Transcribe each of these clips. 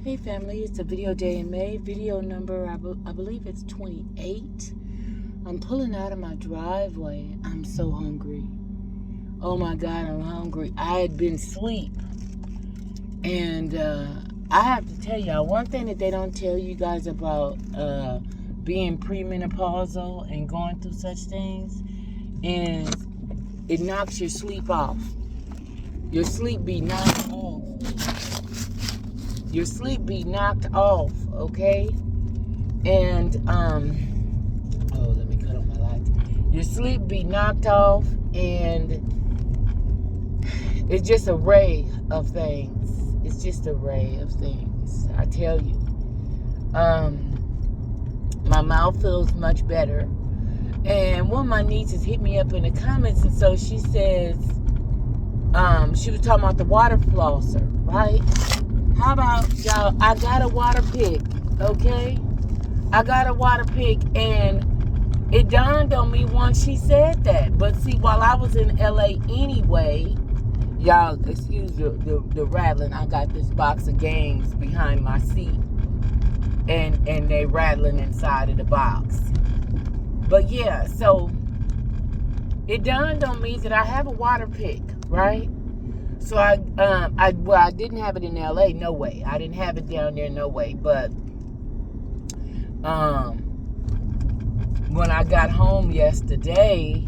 Hey family, it's a video day in May. Video number, I believe it's 28. I'm pulling out of my driveway. I'm so hungry. Oh my God, I'm hungry. I had been asleep. And I have to tell y'all, one thing that they don't tell you guys about being premenopausal and going through such things is it knocks your sleep off. Your sleep be knocked off. Your sleep be knocked off, okay? And, let me cut on my lights. Your sleep be knocked off, and it's just an array of things. It's just an array of things, I tell you. My mouth feels much better. And one of my nieces hit me up in the comments, and so she says, she was talking about the water flosser, right? How about y'all, I got a water pick, okay? I got a water pick, and it dawned on me once she said that. But see, while I was in LA anyway, y'all, excuse the rattling. I got this box of games behind my seat, and they rattling inside of the box. But yeah, so it dawned on me that I have a water pick, right? So I didn't have it in LA, no way. I didn't have it down there, no way. But when I got home yesterday,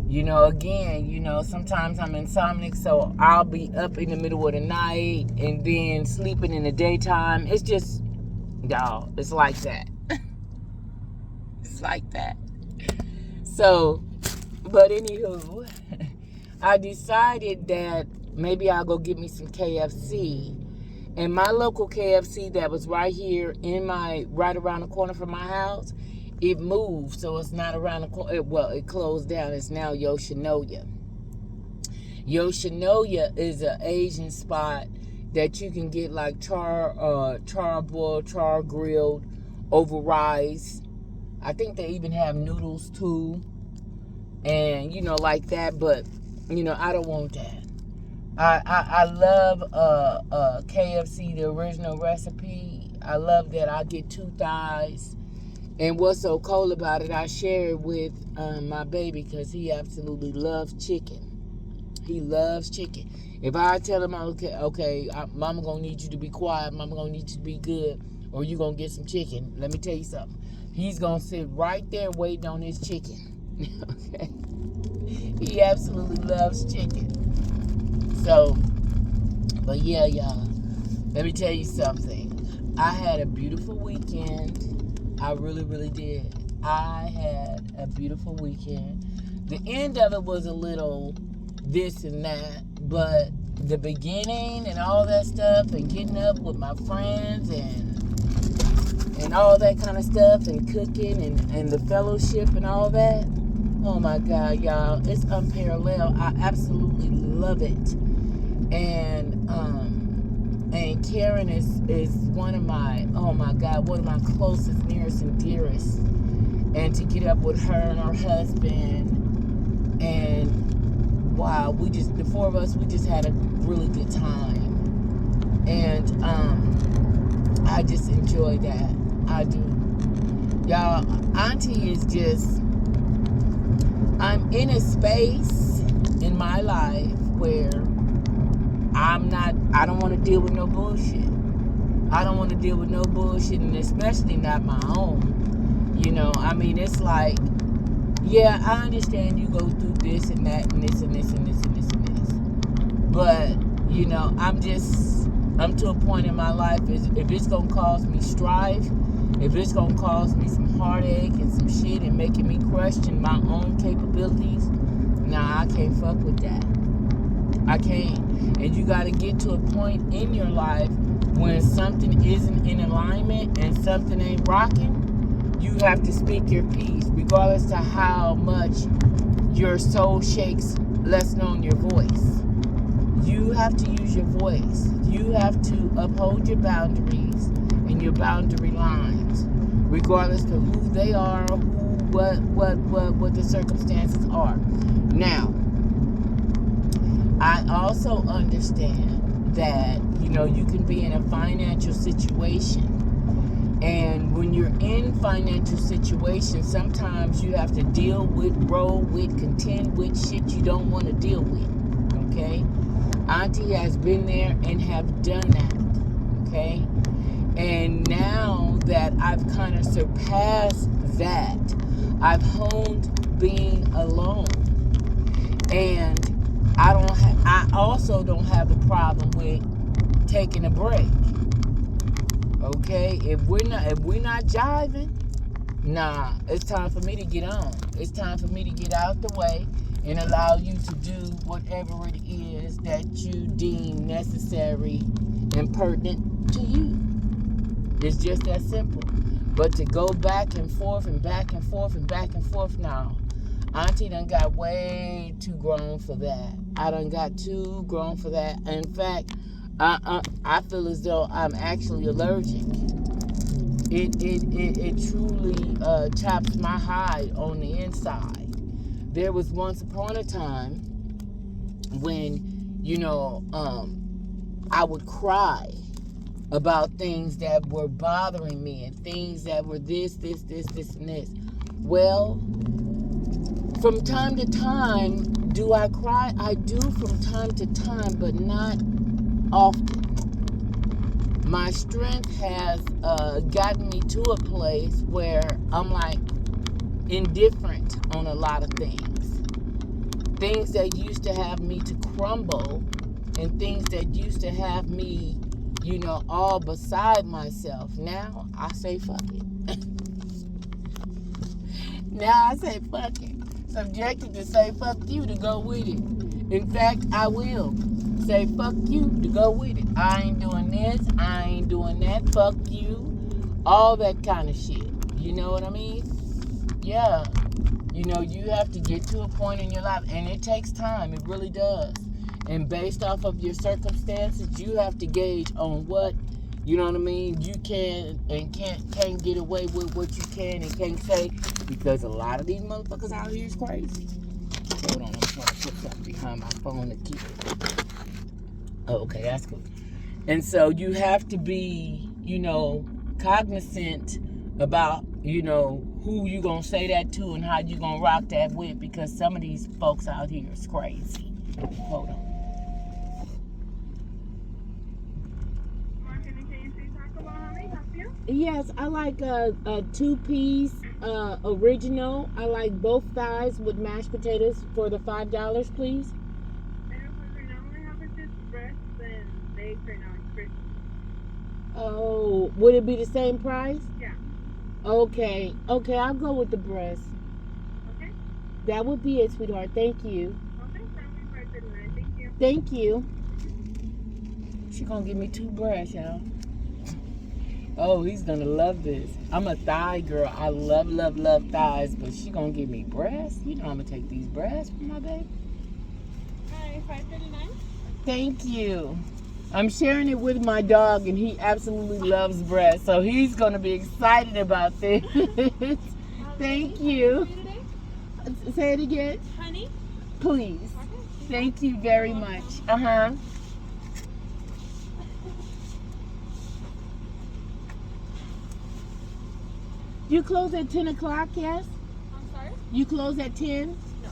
again, sometimes I'm insomniac, so I'll be up in the middle of the night and then sleeping in the daytime. It's just, y'all, it's like that. It's like that. So, but anywho, I decided that maybe I'll go get me some KFC. And my local KFC that was right here right around the corner from my house, it moved. So it's not around the corner. Well, it closed down. It's now Yoshinoya. Yoshinoya is an Asian spot that you can get like char boiled, char grilled over rice. I think they even have noodles too. And, like that. But, I don't want that. I love KFC, the original recipe. I love that. I get 2 thighs. And what's so cool about it, I share it with my baby because he absolutely loves chicken. He loves chicken. If I tell him, okay, Mama gonna need you to be quiet, Mama gonna need you to be good, or you gonna get some chicken, let me tell you something. He's gonna sit right there waiting on his chicken. Okay? He absolutely loves chicken. So, but yeah, y'all, let me tell you something. I had a beautiful weekend. I really, really did. I had a beautiful weekend. The end of it was a little this and that, but the beginning and all that stuff and getting up with my friends and all that kind of stuff and cooking and the fellowship and all that, oh my God, y'all, it's unparalleled. I absolutely love it. And Karen is one of my closest, nearest, and dearest. And to get up with her and her husband, and wow, the 4 of us, we just had a really good time. And I just enjoy that. I do. Y'all, Auntie is just, I'm in a space in my life where I don't want to deal with no bullshit. I don't want to deal with no bullshit, and especially not my own. It's like, yeah, I understand you go through this and that and this and this and this and this and this. But, I'm to a point in my life, if it's going to cause me strife, if it's going to cause me some heartache and some shit and making me question my own capabilities, nah, I can't fuck with that. I can't. And you got to get to a point in your life when something isn't in alignment and something ain't rocking, you have to speak your piece, regardless to how much your soul shakes, less known your voice. You have to use your voice. You have to uphold your boundaries and your boundary lines, regardless to who they are, what the circumstances are. Now, I also understand that, you know, you can be in a financial situation. And when you're in financial situations, sometimes you have to deal with, roll with, contend with shit you don't want to deal with. Okay? Auntie has been there and have done that. Okay? And now that I've kind of surpassed that, I've honed being alone. And I also don't have a problem with taking a break. Okay, if we're not jiving, nah, it's time for me to get on. It's time for me to get out the way and allow you to do whatever it is that you deem necessary and pertinent to you. It's just that simple. But to go back and forth and back and forth and back and forth now, Auntie done got way too grown for that. I done got too grown for that. In fact, I feel as though I'm actually allergic. It truly chops my hide on the inside. There was once upon a time when, you know, I would cry about things that were bothering me and things that were this, and this. Well, from time to time, do I cry? I do from time to time, but not often. My strength has gotten me to a place where I'm like indifferent on a lot of things. Things that used to have me to crumble and things that used to have me, you know, all beside myself. Now I say fuck it. Now I say fuck it. Subjected to say fuck you to go with it. In fact, I will say fuck you to go with it. I ain't doing this. I ain't doing that. Fuck you. All that kind of shit. You know what I mean? Yeah. You know, you have to get to a point in your life, and it takes time. It really does. And based off of your circumstances, you have to gauge on what, you know what I mean, you can and can't get away with, what you can and can't say, because a lot of these motherfuckers out here is crazy. Hold on, I'm trying to put something behind my phone to keep it. Oh, okay, that's cool. And so you have to be, you know, cognizant about, you know, who you gonna say that to and how you gonna rock that with, because some of these folks out here is crazy. Hold on. Yes, I like a two-piece original. I like both thighs with mashed potatoes for the $5, please. Oh, would it be the same price? Yeah. Okay, I'll go with the breast. Okay. That would be it, sweetheart. Thank you. Okay, thank you. Thank you. She gonna give me 2 breasts, y'all. Oh, he's gonna love this. I'm a thigh girl. I love thighs, but she gonna give me breasts. You know I'm gonna take these breasts for my baby. Hi, $5.39. Thank you. I'm sharing it with my dog, and he absolutely loves breasts, so he's gonna be excited about this. Thank you. Say it again. Honey? Please. Okay. Thank you very much. Uh-huh. You close at 10 o'clock, yes? I'm sorry? You close at 10? No.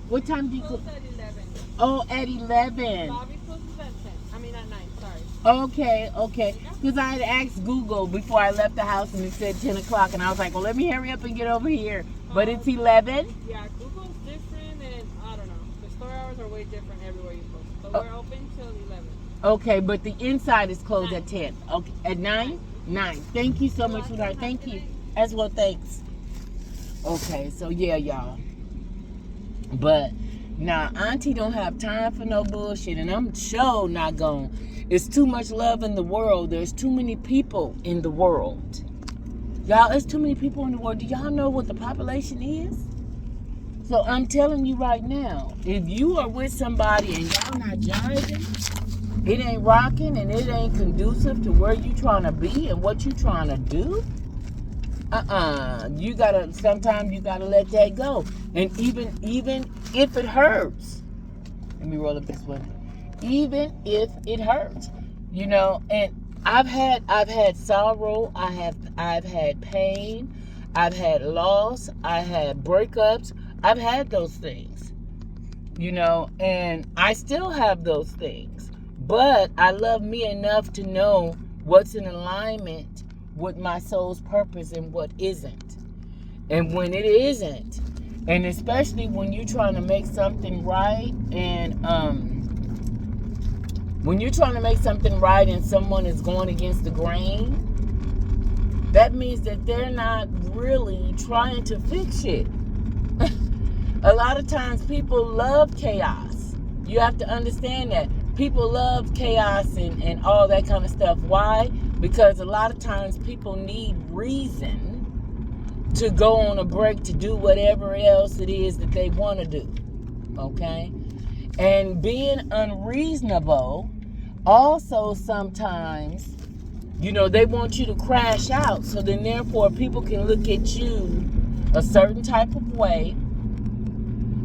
What time do you close? At 11. Oh, at 11. Bobby closes at 10. I mean at 9, sorry. Okay. Because I had asked Google before I left the house and it said 10 o'clock. And I was like, well, let me hurry up and get over here. But it's 11? Yeah, Google's different and I don't know. The store hours are way different everywhere you go. So we're open till 11. Okay, but the inside is closed 9. At 10. Okay, at 9? 9. Thank you so much, sweetheart. Thank you. As well, thanks. Okay, so yeah, y'all. But now, Auntie don't have time for no bullshit, and I'm sure not going. It's too much love in the world. There's too many people in the world. Y'all, there's too many people in the world. Do y'all know what the population is? So I'm telling you right now, if you are with somebody and y'all not jiving, it ain't rocking and it ain't conducive to where you trying to be and what you trying to do, sometimes you gotta let that go. And even if it hurts, let me roll up this one. even if it hurts, and I've had sorrow, I've had pain, I've had loss, I had breakups, I've had those things, and I still have those things. But I love me enough to know what's in alignment with my soul's purpose and what isn't. And when it isn't, and especially when you're trying to make something right, and when you're trying to make something right and someone is going against the grain, that means that they're not really trying to fix it. A lot of times people love chaos. You have to understand that. People love chaos and all that kind of stuff. Why? Because a lot of times people need reason to go on a break to do whatever else it is that they want to do. Okay? And being unreasonable also sometimes, they want you to crash out, so then therefore people can look at you a certain type of way,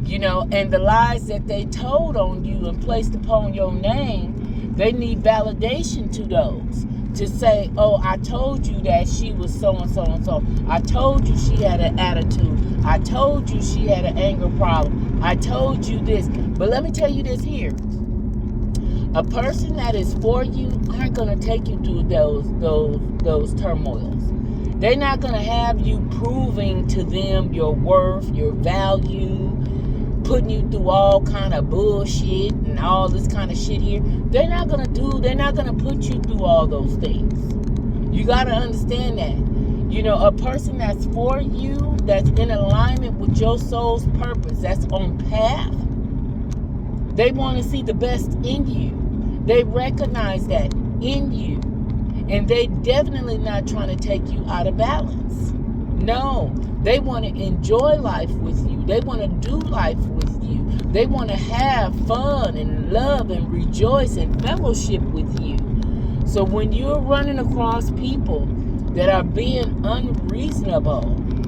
and the lies that they told on you and placed upon your name, they need validation to those. To say, oh, I told you that she was so and so and so. I told you she had an attitude. I told you she had an anger problem. I told you this. But let me tell you this here. A person that is for you aren't going to take you through those turmoils. They're not going to have you proving to them your worth, your value, putting you through all kind of bullshit and all this kind of shit here. They're not going to put you through all those things. You got to understand that. A person that's for you, that's in alignment with your soul's purpose, that's on path, they want to see the best in you. They recognize that in you. And they definitely not trying to take you out of balance. No, they want to enjoy life with you. They want to do life with you. They want to have fun and love and rejoice and fellowship with you. So when you're running across people that are being unreasonable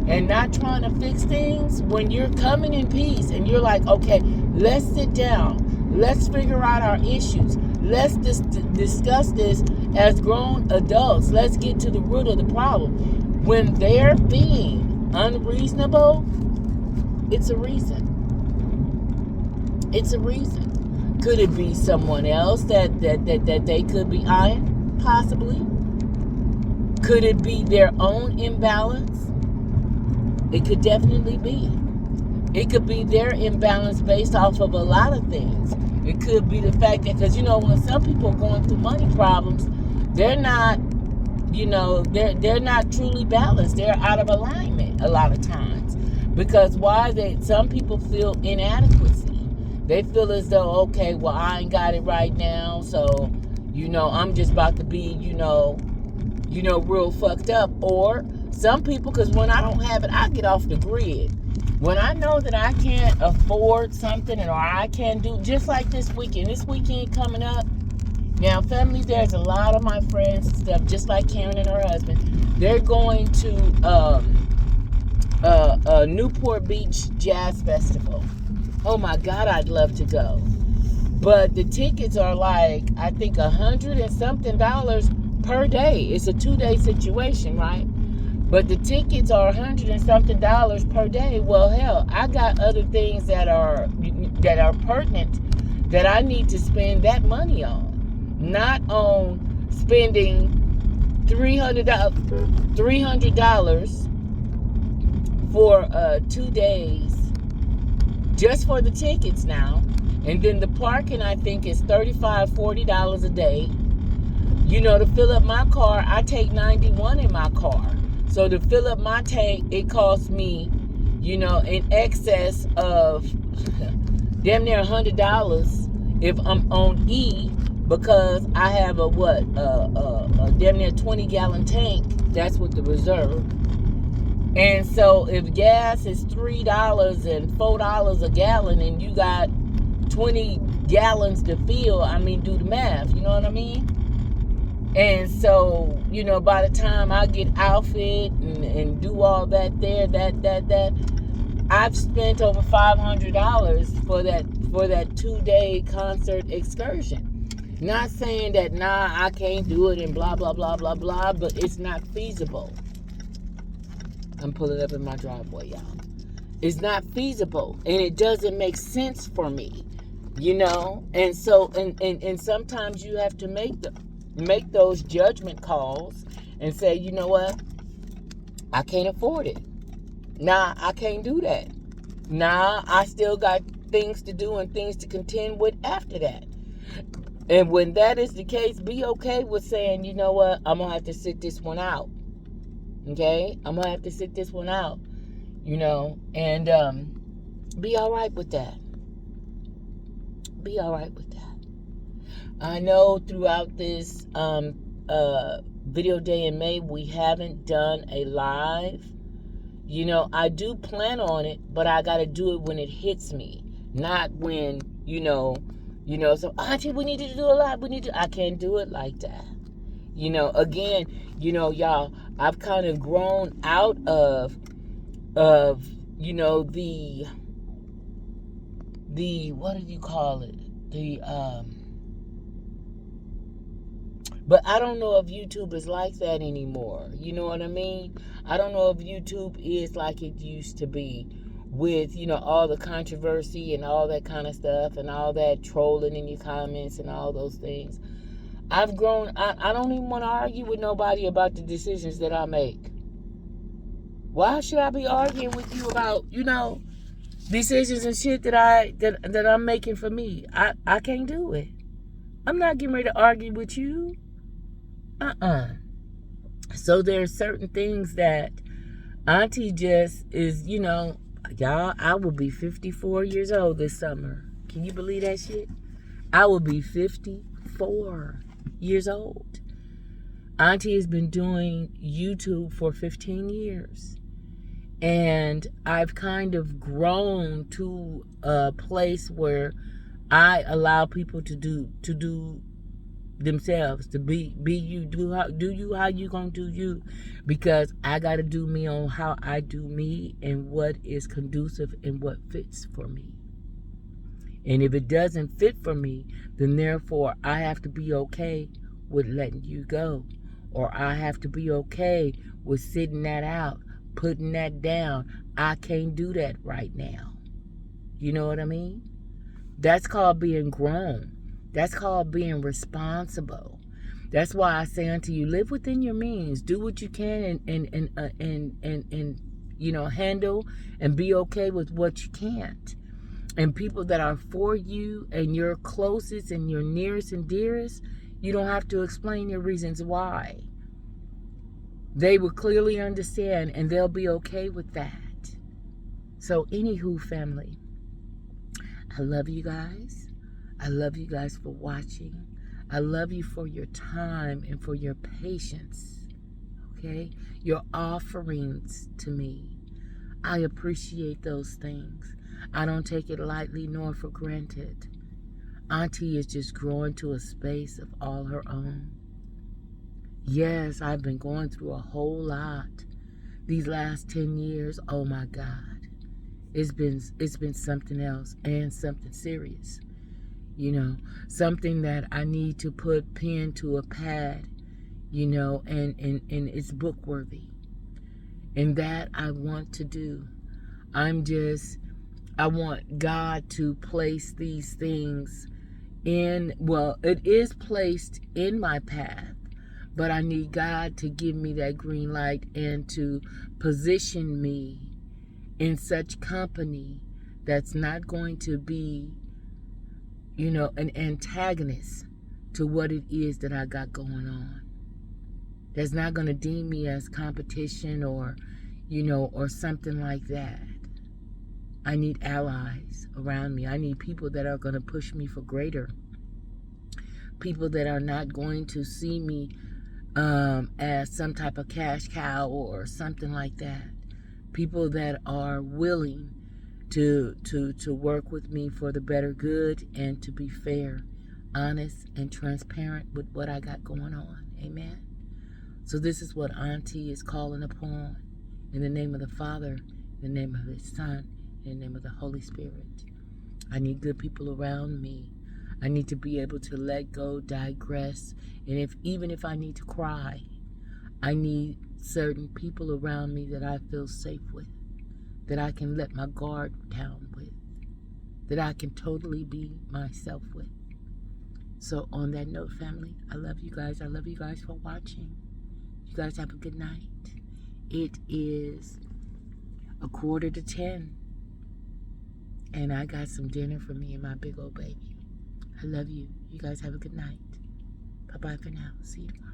and not trying to fix things, when you're coming in peace and you're like, okay, let's sit down. Let's figure out our issues. Let's discuss this as grown adults. Let's get to the root of the problem. When they're being unreasonable, it's a reason. It's a reason. Could it be someone else that they could be eyeing? Possibly. Could it be their own imbalance? It could definitely be. It could be their imbalance based off of a lot of things. It could be the fact that, because, when some people are going through money problems, they're not, they're not truly balanced. They're out of alignment a lot of times. Because why? Some people feel inadequacy. They feel as though, okay, well, I ain't got it right now, so, I'm just about to be, real fucked up. Or some people, because when I don't have it, I get off the grid. When I know that I can't afford something, or I can't do, just like this weekend coming up. Now, family, there's a lot of my friends and stuff, just like Karen and her husband. They're going to Newport Beach Jazz Festival. Oh my God, I'd love to go. But the tickets are like, I think $100 and something per day. It's a 2-day situation, right? But the tickets are $100 and something per day. Well, hell, I got other things that are pertinent that I need to spend that money on. Not on spending $300 for 2 days just for the tickets now. And then the parking, I think, is $35, $40 a day. To fill up my car, I take 91 in my car. So to fill up my tank, it costs me, in excess of damn near $100 if I'm on E, because I have a damn near 20-gallon tank. That's with the reserve. And so if gas is $3 and $4 a gallon, and you got 20 gallons to fill, do the math. You know what I mean? And so, by the time I get outfit and do all that there, that, I've spent over $500 for that 2-day concert excursion. Not saying that, nah, I can't do it and blah, blah, blah, blah, blah, but it's not feasible. I'm pulling up in my driveway, y'all. It's not feasible, and it doesn't make sense for me, And so, and sometimes you have to make those judgment calls and say, you know what? I can't afford it. Nah, I can't do that. Nah, I still got things to do and things to contend with after that. And when that is the case, be okay with saying, you know what, I'm going to have to sit this one out. Okay? I'm going to have to sit this one out, and be all right with that. Be all right with that. I know throughout this video day in May, we haven't done a live. I do plan on it, but I got to do it when it hits me, not when, so Auntie, we need to do a live. I can't do it like that. Again, y'all, I've kind of grown out of the what do you call it? But I don't know if YouTube is like that anymore. You know what I mean? I don't know if YouTube is like it used to be with, all the controversy and all that kind of stuff and all that trolling in your comments and all those things. I've grown. I don't even want to argue with nobody about the decisions that I make. Why should I be arguing with you about, decisions and shit that I'm making for me? I can't do it. I'm not getting ready to argue with you. So there's certain things that Auntie just is, y'all, I will be 54 years old this summer. Can you believe that shit? I will be 54 years old. Auntie has been doing YouTube for 15 years. And I've kind of grown to a place where I allow people to do themselves, to be you, do how you gonna do you, because I gotta do me on how I do me and what is conducive and what fits for me. And if it doesn't fit for me, then therefore I have to be okay with letting you go, or I have to be okay with sitting that out, putting that down. I can't do that right now. You know what I mean? That's called being grown. That's called being responsible. That's why I say unto you, live within your means. Do what you can and handle and be okay with what you can't. And people that are for you and your closest and your nearest and dearest, you don't have to explain your reasons why. They will clearly understand and they'll be okay with that. So anywho, family, I love you guys. I love you guys for watching. I love you for your time and for your patience. Okay? Your offerings to me. I appreciate those things. I don't take it lightly nor for granted. Auntie is just growing to a space of all her own. Yes, I've been going through a whole lot. These last 10 years, oh my God. It's been something else and something serious. Something that I need to put pen to a pad, and it's book worthy. And that I want to do. I want God to place these things it is placed in my path, but I need God to give me that green light and to position me in such company that's not going to be, an antagonist to what it is that I got going on. That's not going to deem me as competition or something like that. I need allies around me. I need people that are going to push me for greater. People that are not going to see me as some type of cash cow or something like that. People that are willing to work with me for the better good and to be fair, honest, and transparent with what I got going on. Amen. So this is what Auntie is calling upon. In the name of the Father, in the name of His Son, in the name of the Holy Spirit. I need good people around me. I need to be able to let go, digress, and even if I need to cry, I need certain people around me that I feel safe with, that I can let my guard down with, that I can totally be myself with. So on that note, family, I love you guys. I love you guys for watching. You guys have a good night. It is 9:45, and I got some dinner for me and my big old baby. I love you. You guys have a good night. Bye-bye for now. See you tomorrow.